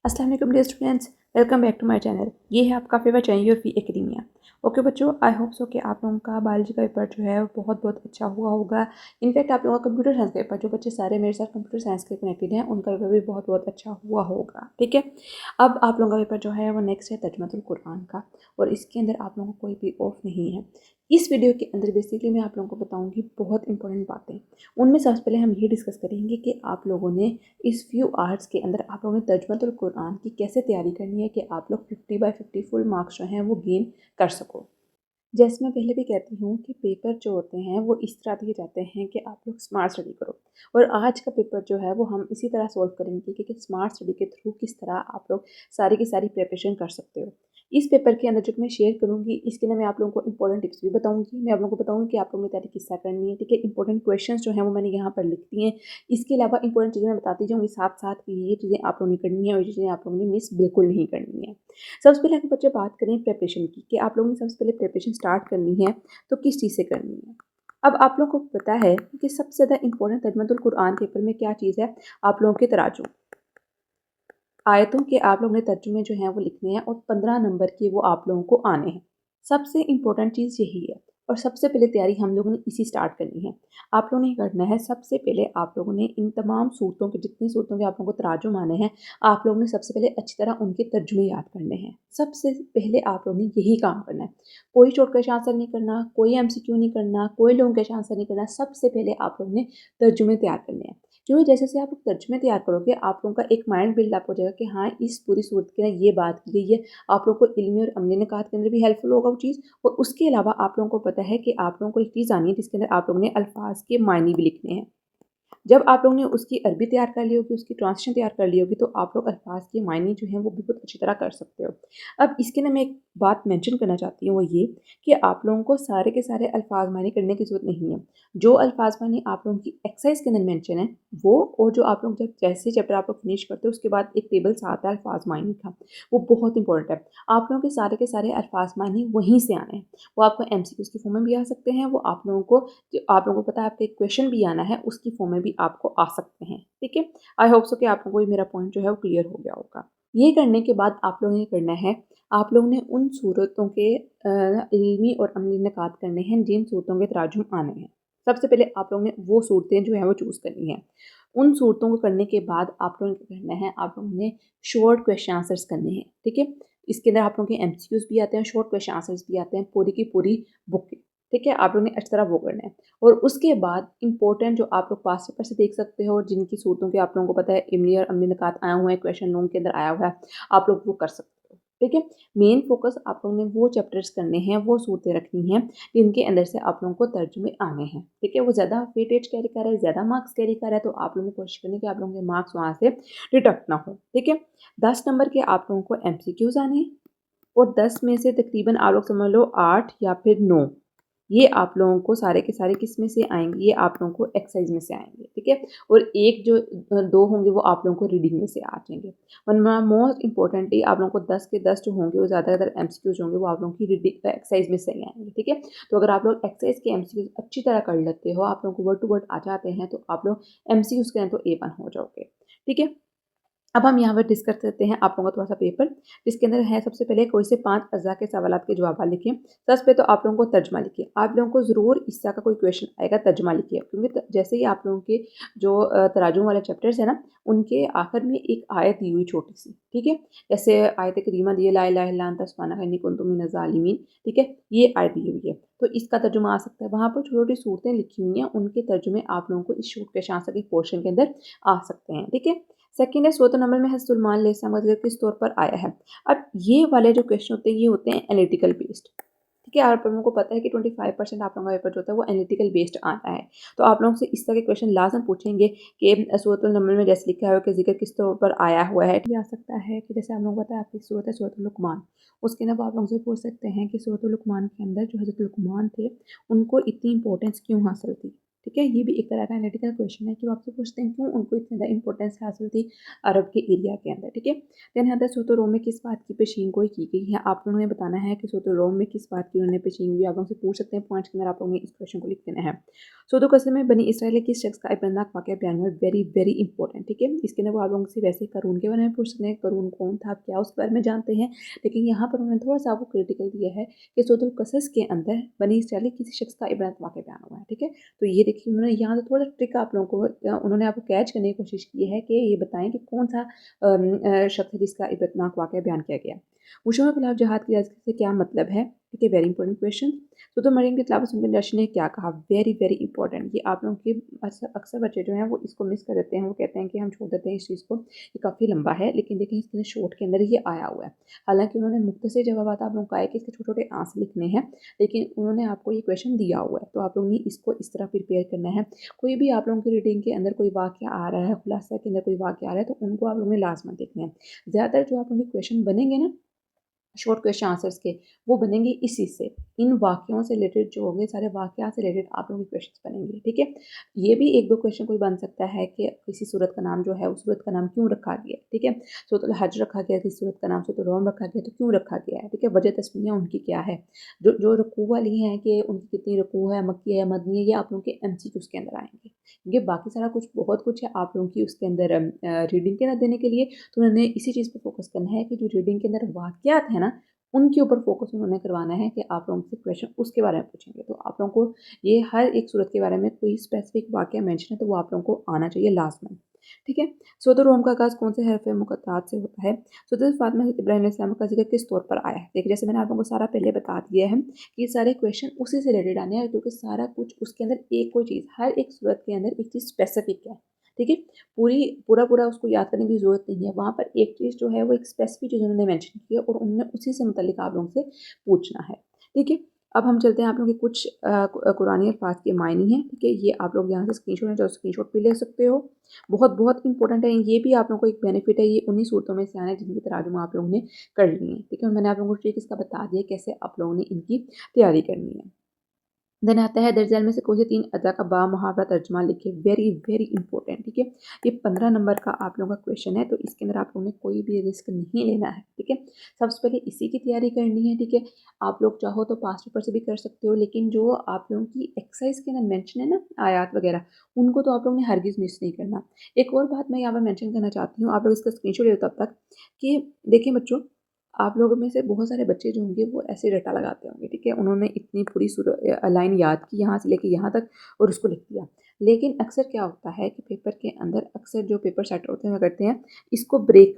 अस्सलाम वालेकुम dear students, welcome back to my channel. ये है आपका favourite channel your fee academia. Okay बच्चों, आई होप सो कि आप लोगों का बायोलॉजी का पेपर जो है वो बहुत बहुत अच्छा हुआ होगा। इनफैक्ट आप लोगों का कंप्यूटर साइंस का पेपर, जो बच्चे सारे मेरे साथ कंप्यूटर साइंस के कनेक्टेड हैं, उनका पेपर भी बहुत बहुत अच्छा हुआ होगा। ठीक है, अब आप लोगों का पेपर जो है वो नेक्स्ट है तर्जुमतुल कुरान का, और इसके अंदर आप लोगों को कोई भी ऑफ नहीं है। इस वीडियो के अंदर बेसिकली मैं आप लोगों को बताऊंगी बहुत इंपॉर्टेंट बातें। उनमें सबसे पहले हम ये डिस्कस करेंगे कि आप लोगों ने इस फ्यू आवर्स के अंदर आप लोगों ने तर्जुमतुल कुरान की कैसे तैयारी करनी है कि आप लोग 50/50 फुल मार्क्स जो हैं वो गेन कर सको। जैसे मैं पहले भी कहती हूँ कि पेपर जो होते हैं वो इस तरह दिए जाते हैं कि आप लोग स्मार्ट स्टडी करो, और आज का पेपर जो है वो हम इसी तरह सॉल्व करेंगे कि स्मार्ट स्टडी के थ्रू किस तरह आप लोग सारी की सारी प्रिपरेशन कर सकते हो। इस पेपर के अंदर जो मैं शेयर करूँगी इसके अंदर मैं आप लोगों को इंपॉर्टेंट टिप्स भी बताऊँगी। मैं आप लोगों को बताऊँगी कि आप लोगों ने तैयारी किस तरह करनी है। ठीक है, इंपॉर्टेंट क्वेश्चन जो हैं वो मैंने यहाँ पर लिख दिए हैं। इसके अलावा इंपॉर्टेंट चीज़ें मैं बताती जाऊँगी साथ साथ कि ये चीज़ें आप लोगों ने करनी है और ये चीज़ें आप लोगों ने मिस बिल्कुल नहीं करनी है। सबसे पहले अगर बच्चे बात करें प्रिपरेशन की कि आप लोगों ने सबसे पहले प्रिपरेशन स्टार्ट करनी है तो किस चीज़ से करनी है। अब आप लोगों को पता है कि सबसे ज़्यादा इंपॉर्टेंट तर्जुमतुल कुरान पेपर में क्या चीज़ है, आप लोगों के तराजू आयतों के आप लोगों ने तर्जुमे जो हैं वो लिखने हैं, और 15 नंबर के वो आप लोगों को आने हैं। सबसे इम्पोर्टेंट चीज़ यही है, और सबसे पहले तैयारी हम लोगों ने इसी स्टार्ट करनी है। आप लोगों ने करना है, सबसे पहले आप लोगों ने इन तमाम सूरतों के, जितनी सूरतों के आप लोगों को तराजुम आने हैं, आप लोगों ने सबसे पहले अच्छी तरह उनके तर्जुमे याद करने हैं। सबसे पहले आप लोगों ने यही काम करना है। कोई शॉर्ट क्वेश्चन आंसर नहीं करना, कोई MCQ नहीं करना, कोई लॉन्ग क्वेश्चन आंसर नहीं करना। सबसे पहले आप लोगों ने तर्जुमे तैयार करने हैं, क्योंकि जैसे जैसे आप लोग तर्जुमे तैयार करोगे आप लोगों का एक माइंड बिल्डअप हो जाएगा कि हाँ इस पूरी सूरत के अंदर ये बात की गई है। आप लोगों को इल्मी और अमली निकात के अंदर भी हेल्पफुल होगा वो चीज़, और उसके अलावा आप लोगों को पता है कि आप लोगों को एक चीज़ आनी है जिसके अंदर आप लोगों ने अल्फाज के मायने भी लिखने हैं। जब आप लोगों ने उसकी अरबी तैयार कर ली होगी, उसकी ट्रांसलेशन तैयार कर ली होगी, तो आप लोग अल्फाज के मायने जो हैं वो भी बहुत अच्छी तरह कर सकते हो। अब इसके ना मैं एक बात मेंशन करना चाहती हूँ, वो ये कि आप लोगों को सारे के सारे अल्फाज मायने करने की ज़रूरत नहीं है। जो अल्फाज मायने आप लोगों की एक्सरसाइज के अंदर मेंशन है वो, और जो आप लोग जब जैसे चैप्टर आप लोग फिनिश करते हो उसके बाद एक टेबल सा आता है अल्फाज मायने का, वो बहुत इंपॉर्टेंट है। आप लोगों के सारे अल्फाज मायने वहीं से आने हैं। वो आपको MCQs की फॉर्म में भी आ सकते हैं, वो आप लोगों को, जो आप लोगों को पता है आपका एक क्वेश्चन भी आना है उसकी फॉर्म में भी आपको आ सकते हैं। ठीक है, आई होप सो कि आप लोगों को मेरा पॉइंट जो है वो क्लियर हो गया होगा। ये करने के बाद आप लोगों ने करना है, आप लोगों ने उन सूरतों के इल्मी और अमली निकात करने हैं जिन सूरतों के तराजुम आने हैं। सबसे पहले आप लोगों ने वो सूरतें जो है वो चूज़ करनी है। उन सूरतों को करने के बाद आप लोगों ने क्या करना है, आप लोगों ने शॉर्ट क्वेश्चन आंसर्स करने हैं। ठीक है, इसके अंदर आप लोगों के MCQs भी आते हैं, शॉर्ट क्वेश्चन आंसर्स भी आते हैं, पूरी की पूरी बुक के। ठीक है, आप लोगों ने अच्छी तरह वो करना है। और उसके बाद इंपॉर्टेंट जो आप लोग पास पेपर से देख सकते हो, जिनकी सूरतों के आप लोगों को पता है इमली और अमली निकात आया हुआ है, क्वेश्चन लॉन्ग के अंदर आया हुआ है, आप लोग वो कर सकते हो। ठीक है, मेन फोकस आप लोगों ने वो चैप्टर्स करने हैं, वो सूरतें रखनी हैं जिनके अंदर से आप लोगों को तर्जुमे आने हैं। ठीक है, वो ज़्यादा वेटेज कैरी कर रहा है, ज़्यादा मार्क्स कैरी कर रहा है, तो आप लोगों ने कोशिश करनी कि आप लोगों के मार्क्स वहाँ से डिडक्ट ना हो। ठीक है, 10 नंबर के आप लोगों को MCQs आने हैं, और 10 में से तकरीबन आप लोग समझ लो 8 या फिर 9, ये आप लोगों को सारे के सारे किस में से आएंगे, ये आप लोगों को एक्सरसाइज में से आएंगे। ठीक है, और एक जो 2 होंगे वो आप लोगों को रीडिंग में से आ जाएंगे। वरना मोस्ट इंपॉर्टेंटली आप लोगों को 10 के 10 जो होंगे वो ज़्यादातर MCQs होंगे, वो आप लोगों की रीडिंग एक्सरसाइज में से ही आएंगे। ठीक है, तो अगर आप लोग एक्सरसाइज के MCQs अच्छी तरह कर लेते हो, आप लोगों को वर्ड टू वर्ड आ जाते हैं, तो आप लोग MCQs के तो A1 हो जाओगे। ठीक है, अब हम यहाँ पर डिस्कस करते हैं आप लोगों का थोड़ा सा पेपर, जिसके अंदर है सबसे पहले कोई से 5 अज़ा के सवालात के जवाब लिखिए। सबसे पहले तो आप लोगों को तर्जमा लिखिए। आप लोगों को ज़रूर इस तरह का कोई क्वेश्चन आएगा, तर्जमा लिखिए, क्योंकि जैसे ही आप लोगों के जो तराजुम वाले चैप्टर्स है ना, उनके आखिर में एक आयत दी हुई छोटी सी। ठीक है, जैसे आयत करीमा दी है ला इलाहा इल्ला अंता सुब्हानका इन्नी कुन्तु मिनज़ ज़ालिमीन। ठीक है, ये आयत दी हुई है, तो इसका तर्जुमा आ सकता है। वहाँ पर छोटी छोटी सूरतें लिखी हुई हैं, उनके तर्जुमे आप लोगों को इस शॉर्ट क्वेश्चन आंसर के पोर्शन के अंदर आ सकते हैं। ठीक है, सेकंड है सूरत नंबर में हज़रत सुलेमान अलैहिस्सलाम का ज़िक्र किस तौर पर आया है। अब ये वाले जो क्वेश्चन होते हैं ये होते हैं एनालिटिकल बेस्ड। ठीक है, आप लोगों को पता है कि 25% आप लोगों का पेपर जो होता है वो एनालिटिकल बेस्ड आता है। तो आप लोगों से इस तरह के क्वेश्चन लाजम पूछेंगे कि सूरत नंबर में जैसे लिखा है कि जिक्र किस तौर पर आया हुआ है। ये आ सकता है कि जैसे आप लोगों को पता है आपकी सूरत है सूरत लुकमान, उसके अंदर आप लोगों से पूछ सकते हैं कि सूरत लुकमान के अंदर जो हज़रत लुकमान थे उनको इतनी इंपॉर्टेंस क्यों हासिल थी। ठीक है, ये भी एक तरह का एनालिटिकल क्वेश्चन है कि वो आपसे पूछते हैं क्यों उनको इतनी ज़्यादा इंपॉर्टेंस हासिल थी अरब के एरिया के अंदर। ठीक है, देन आता है सोतो रोम में किस बात की पेशीन गोई की गई है। आप लोगों ने बताना है कि सोतो रोम में किस बात की उन्होंने पेशीन गोई। आप लोगों से पूछ सकते हैं, पॉइंट्स के अंदर आप लोगों ने इस क्वेश्चन को लिख देना है। सोतो कस्र में बनी इसराइल किस शख्स का इब्रतनाक वाक़या बयान हुआ है, वेरी वेरी इंपॉर्टेंट। ठीक है, इसके अंदर वो आप लोगों से वैसे करून के बारे में पूछ सकते हैं, करून कौन था, क्या उस बारे में जानते हैं, लेकिन यहाँ पर उन्होंने थोड़ा सा आपको क्रिटिकल दिया है कि सोतुल कसस के अंदर बनी इसराइल किसी शख्स का इब्रतनाक वाक़या बयान हुआ है। ठीक है, तो ये देखिए उन्होंने यहाँ से थोड़ा सा ट्रिक आप लोगों को उन्होंने आपको कैच करने की कोशिश की है कि ये बताएं कि कौन सा शख्स है जिसका इब्रतनाक वाक़या बयान किया गया। मुश्रिकों के खिलाफ जहाद की इजाज़त से क्या मतलब है। ठीक है, वेरी इंपॉर्टेंट क्वेश्चन। तो मरियम की तलावत सुनकर जश ने क्या कहा, वेरी वेरी इंपॉर्टेंट। ये आप लोगों के अक्सर बच्चे जो हैं वो इसको मिस कर देते हैं, वो कहते हैं कि हम छोड़ देते हैं इस चीज़ को, ये काफ़ी लंबा है, लेकिन देखिए इसके शॉर्ट के अंदर ये आया हुआ है। हालांकि उन्होंने मुख्तसर जवाब आप लोगों को आए कि इसके छोटे छोटे आंसर लिखने हैं, लेकिन उन्होंने आपको ये क्वेश्चन दिया हुआ है, तो आप लोगों ने इसको इस तरह प्रिपेयर करना है। कोई भी आप लोगों की रीडिंग के अंदर कोई वाक्य आ रहा है, खुलासा के अंदर कोई वाक्य आ रहा है, तो उनको आप लोगों ने लाजमन देखना है। ज़्यादातर जो आप लोगों के क्वेश्चन बनेंगे ना शॉर्ट क्वेश्चन आंसर्स के, वो बनेंगे इसी से, इन वाक्यों से रिलेटेड जो होंगे सारे वाक्य से रिलेटेड आप लोगों के क्वेश्चन बनेंगे। ठीक है, ये भी एक दो क्वेश्चन कोई बन सकता है कि किसी सूरत का नाम जो है उस सूरत का नाम क्यों रखा गया। ठीक है, सूरत हज रखा गया, किसी सूरत का नाम सूरत रोम रखा गया, तो क्यों रखा गया है। ठीक है, वजह तस्मीयाँ उनकी क्या है, जो जो रकू वाली हैं कि उनकी कितनी रकू है, मक्की है, मदनी है, ये आप लोगों के MCQ उसके अंदर आएंगे। ये बाकी सारा कुछ बहुत कुछ है आप लोगों की उसके अंदर रीडिंग के अंदर देने के लिए, तो उन्होंने इसी चीज़ पर फोकस करना है कि जो रीडिंग के अंदर वाक्यात है ना उनके ऊपर फोकस उन्होंने करवाना है कि आप लोगों से क्वेश्चन उसके बारे में पूछेंगे। तो आप लोगों को ये हर एक सूरत के बारे में कोई स्पेसिफिक वाक्य मेंशन है तो वो आप लोगों को आना चाहिए लास्ट में। ठीक है, सूरत रोम का आगाज़ कौन से हरफ मुक़त्तात से होता है। सूरत फातिमा इब्राहिम अलैहिस्सलाम का जिक्र किस तौर पर आया है। देखिए जैसे मैंने आप लोगों को सारा पहले बता दिया है कि ये सारे क्वेश्चन उसी से रिलेटेड आने हैं, क्योंकि सारा कुछ उसके अंदर एक कोई चीज़, हर एक सूरत के अंदर एक चीज़ स्पेसिफिक है। ठीक है, पूरा उसको याद करने की ज़रूरत नहीं है। वहाँ पर एक चीज़ जो है वो एक स्पेसिफिक चीज़ उन्होंने मेंशन की है और उन्होंने उसी से मुतल्लिक आप लोगों से पूछना है। ठीक है, अब हम चलते हैं आप लोगों के कुछ कुरानी अल्फाज के मायने हैं। ठीक है, ये आप लोग यहाँ से स्क्रीनशॉट है, जो स्क्रीनशॉट भी ले सकते हो। बहुत बहुत इंपॉर्टेंट है, ये भी आप लोगों को एक बेनिफिट है। ये उन्हीं सूरतों में से आना है जिनकी तराजुमा आप लोगों ने कर ली है। ठीक है, मैंने आप लोगों को ट्रिक इसका बता दिया कैसे आप लोगों ने इनकी तैयारी करनी है। देन आता है दर्ज झेल में से कोई से 3 अदा का बामुहावरा तर्जुमा लिखिए, वेरी वेरी इंपॉर्टेंट। ठीक है, ये 15 नंबर का आप लोगों का क्वेश्चन है, तो इसके अंदर आप लोगों ने कोई भी रिस्क नहीं लेना है। ठीक है, सबसे पहले इसी की तैयारी करनी है। ठीक है, आप लोग चाहो तो पास्ट पेपर से भी कर सकते हो, लेकिन जो आप लोगों की एक्सरसाइज के अंदर मेंशन है ना आयात वगैरह, उनको तो आप लोगों ने हरगिज़ मिस नहीं करना। एक और बात मैं यहाँ पर मेंशन करना चाहती हूँ, आप लोग इसका स्क्रीनशॉट ले लो तब तक कि देखिए बच्चों, आप लोगों में से बहुत सारे बच्चे जो होंगे वो ऐसे रटा लगाते होंगे। ठीक है, उन्होंने इतनी पूरी लाइन याद की यहाँ से लेके यहाँ तक और उसको लिख दिया, लेकिन अक्सर क्या होता है कि पेपर के अंदर अक्सर जो पेपर सेटर होते हैं वो करते हैं इसको ब्रेक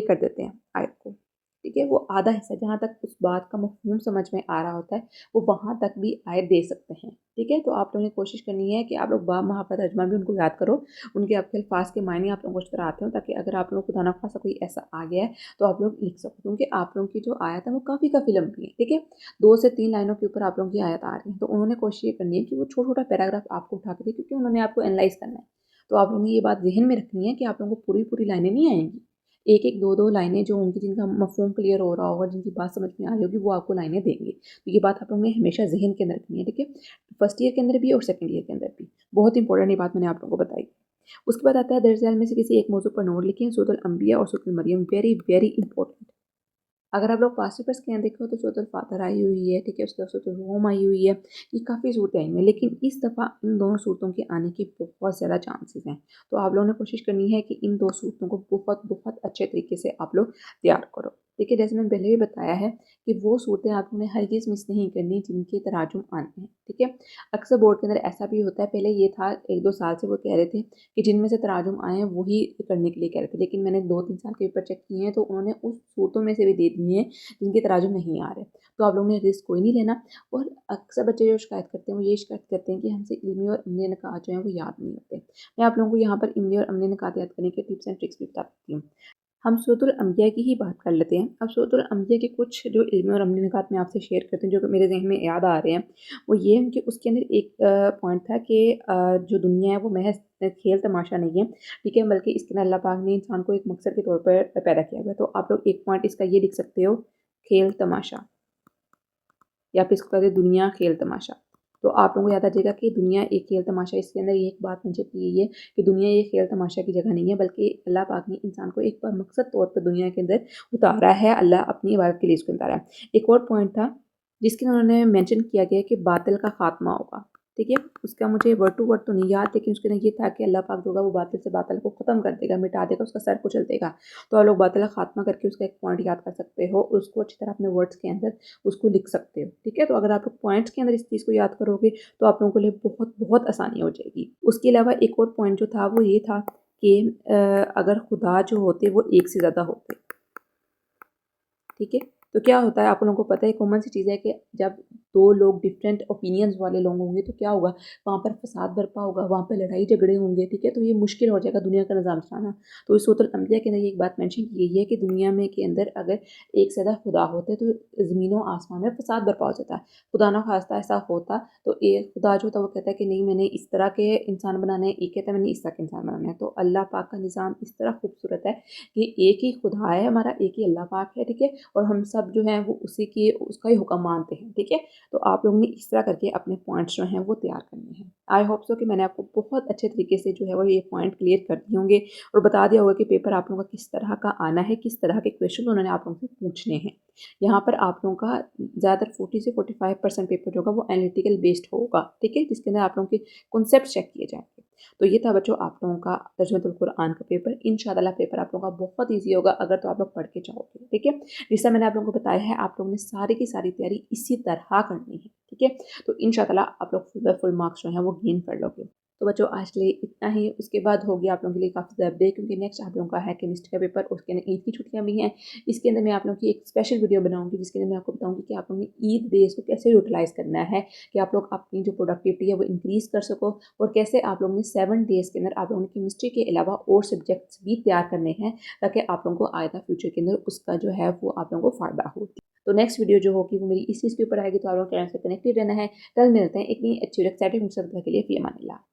कर देते हैं आयत को। ठीक है, वो आधा हिस्सा जहाँ तक उस बात का मफ़हूम समझ में आ रहा होता है वो वहाँ तक भी आयत दे सकते हैं। ठीक है, तो आप लोगों ने कोशिश करनी है कि आप लोग बा महाफ़ा तर्जुमा भी उनको याद करो, उनके आपके अल्फाज के मायने आप लोगों को इस तरह आते हो, ताकि अगर आप लोगों को खुदा न खासा कोई ऐसा आ गया है तो आप लोग लिख सको, क्योंकि आप लोगों की जो आयत है वो काफ़ी लंबी है। ठीक है, 2 से 3 लाइनों के ऊपर आप लोगों की आयत आ रही है, तो उन्होंने कोशिश ये करनी है कि वो छोटा-छोटा पैराग्राफ आपको उठा के दें, क्योंकि उन्होंने आपको एनालाइज़ करना है। तो आप लोगों ने ये बात ज़हन में रखनी है कि आप लोगों को पूरी-पूरी लाइनें नहीं आएँगी। एक-एक, दो-दो लाइनें जो होंगी जिनका मफ़हूम क्लियर हो रहा होगा, जिनकी बात समझ में आ रही होगी, वो आपको लाइनें देंगे। तो ये बात आप लोगों ने हमेशा ज़हन के अंदर रखनी है। ठीक है, फर्स्ट ईयर के अंदर भी और सेकंड ईयर के अंदर भी। बहुत इंपॉर्टेंट ये बात मैंने आप लोगों को बताई। उसके बाद आता है दर्ज झेल में से किसी एक मौजू पर नोट लिखें, सूरत अल अंबिया और सूरत अल मरियम, वेरी वेरी इंपॉर्टेंट। अगर आप लोग पास्ट पेपर्स के यहाँ देखो तो सूरत अल फातिर आई हुई है। ठीक है, उसके बाद सूरत अल रूम आई हुई है, ये काफ़ी सूरतें आई हुई हैं, लेकिन इस दफ़ा इन दोनों सूरतों के आने के बहुत ज़्यादा चांसेस हैं। तो आप लोगों ने कोशिश करनी है कि इन 2 सूरतों को बहुत बहुत अच्छे तरीके से आप लोग तैयार करो। देखिए जैसे मैंने पहले भी बताया है कि वो सूरतें आप लोगों ने हरगिज़ मिस नहीं करनी जिनके तराजुम आने हैं। ठीक है, अक्सर बोर्ड के अंदर ऐसा भी होता है, पहले ये था 1-2 साल से वो कह रहे थे कि जिनमें से तराजुम आए हैं वही करने के लिए कह रहे थे, लेकिन मैंने 2-3 साल के पेपर चेक किए हैं तो उन्होंने उस सूरतों में से भी दे दिए हैं जिनके तराजुम नहीं आ रहे। तो आप लोगों ने रिस्क कोई नहीं लेना। और अक्सर बच्चे जो शिकायत करते हैं वो ये शिकायत करते हैं कि हमसे इल्मी और अमली निकात जो हैं वो याद नहीं होते। मैं आप लोगों को यहाँ पर इल्मी और अमली निकात याद करने के टिप्स एंड ट्रिक्स भी बता देती हूँ। हम सूरतुल अंबिया की ही बात कर लेते हैं। अब सूरतुल अंबिया के कुछ जो इल्मी और अमली निकात मैं आपसे शेयर करती हूँ जो कि मेरे ज़हन में याद आ रहे हैं, वो ये है कि उसके अंदर एक पॉइंट था कि जो दुनिया है वो महज़ खेल तमाशा नहीं है। ठीक है, बल्कि इसके अंदर अल्लाह पाक ने इंसान को एक मकसद के तौर पर पैदा किया हुआ है। तो आप लोग एक पॉइंट इसका ये लिख सकते हो, खेल तमाशा, या फिर इसको कहते हैं दुनिया खेल तमाशा। तो आप लोगों को याद आ जाएगा कि दुनिया एक खेल तमाशा, इसके अंदर ये एक बात मुझे की है कि दुनिया एक खेल तमाशा की जगह नहीं है, बल्कि अल्लाह पाक ने इंसान को एक बार मकसद तौर पर दुनिया के अंदर उतारा है, अल्लाह अपनी इबादत के लिए इसको उतारा है। एक और पॉइंट था जिसके उन्होंने मेंशन किया गया कि बातिल का खात्मा होगा, ठीक है। उसका मुझे वर्ड टू वर्ड तो नहीं याद, लेकिन उसके अंदर ये था कि अल्लाह पाक जो होगा वो बातिल से बातिल को ख़त्म कर देगा, मिटा देगा, उसका सर कुचल देगा। तो आप लोग बातिल का खात्मा करके उसका एक पॉइंट याद कर सकते हो, उसको अच्छी तरह अपने वर्ड्स के अंदर उसको लिख सकते हो, ठीक है। तो अगर आप लोग पॉइंट्स के अंदर इस चीज़ को याद करोगे तो आप लोगों के लिए बहुत बहुत आसानी हो जाएगी। उसके अलावा एक और पॉइंट जो था वो ये था कि अगर खुदा जो होते वो एक से ज़्यादा होते, ठीक है। तो क्या होता है, आप लोगों को पता है, कॉमन सी चीज़ है कि जब दो लोग डिफरेंट ओपिनियंस वाले लोग होंगे तो क्या होगा, वहाँ पर फसाद बरपा होगा, वहाँ पर लड़ाई झगड़े होंगे, ठीक है। तो ये मुश्किल हो जाएगा दुनिया का निज़ाम चलाना। तो इस सूरत अल-अंबिया के अंदर ये एक बात मेंशन की गई है कि दुनिया में के अंदर अगर एक से ज़्यादा खुदा होते तो ज़मीन व आसमान में फसाद बरपा हो जाता है। खुदा ना खास्ता ऐसा होता तो एक खुदा जो होता वो कहता है कि नहीं, मैंने इस तरह के इंसान बनाने हैं, एक कहता है मैंने इस तरह के इंसान बनाने हैं। तो अल्लाह पाक का निज़ाम इस तरह खूबसूरत है कि एक ही खुदा है हमारा, एक ही अल्लाह पाक है, ठीक है। और हम सब जो हैं वो उसी की उसका ही हुक्म मानते हैं, ठीक है। तो आप लोगों ने इस तरह करके अपने पॉइंट्स जो हैं वो तैयार करने हैं। आई होप सो कि मैंने आपको बहुत अच्छे तरीके से जो है वो ये पॉइंट क्लियर कर दिए होंगे और बता दिया होगा कि पेपर आप लोगों का किस तरह का आना है, किस तरह के क्वेश्चन उन्होंने आप लोगों से पूछने हैं। यहाँ पर आप लोगों का ज़्यादातर 40 से 45% पेपर जो होगा वो एनालिटिकल बेस्ड होगा, ठीक है, जिसके अंदर आप लोगों के कॉन्सेप्ट चेक किए जाएंगे। तो ये था बच्चों आप लोगों का तर्जुमतुल कुरान का पेपर। इंशाअल्लाह पेपर आप लोगों का बहुत ईजी होगा अगर तो आप लोग पढ़ के जाओगे, ठीक है। जैसा मैंने आप लोगों को बताया है, आप लोगों ने सारी की सारी तैयारी इसी तरह करनी है, ठीक है। तो इंशाअल्लाह आप लोग फुल मार्क्स जो हैं वो गेन कर लोगे। तो बच्चों आज के लिए इतना ही। उसके बाद होगी आप लोगों के लिए काफ़ी ज़्यादा ब्रेक, क्योंकि नेक्स्ट आप लोगों का है केमिस्ट्री का पेपर, उसके अंदर ईद की छुट्टियां भी हैं। इसके अंदर मैं आप लोगों की एक स्पेशल वीडियो बनाऊंगी जिसके अंदर मैं आपको बताऊंगी कि आप लोगों ने ईद डेज को कैसे यूटिलाइज़ करना है, कि आप लोग अपनी जो प्रोडक्टिविटी है वो इंक्रीज़ कर सको, और कैसे आप लोगों ने 7 डेज़ के अंदर आप लोगों ने केमिस्ट्री के अलावा और सब्जेक्ट्स भी तैयार करने हैं, ताकि आप लोगों को आएगा फ्यूचर के अंदर उसका जो है वो आप लोगों को फ़ायदा हो। तो नेक्स्ट वीडियो जो होगी वो मेरी इस चीज़ के ऊपर आएगी, तो आप लोग चैनल से कनेक्टेड रहना है। कल मिलते हैं एक नई अच्छी और एक्साइटिंग मुस्तकबिल के लिए। फ़ी अमान अल्लाह।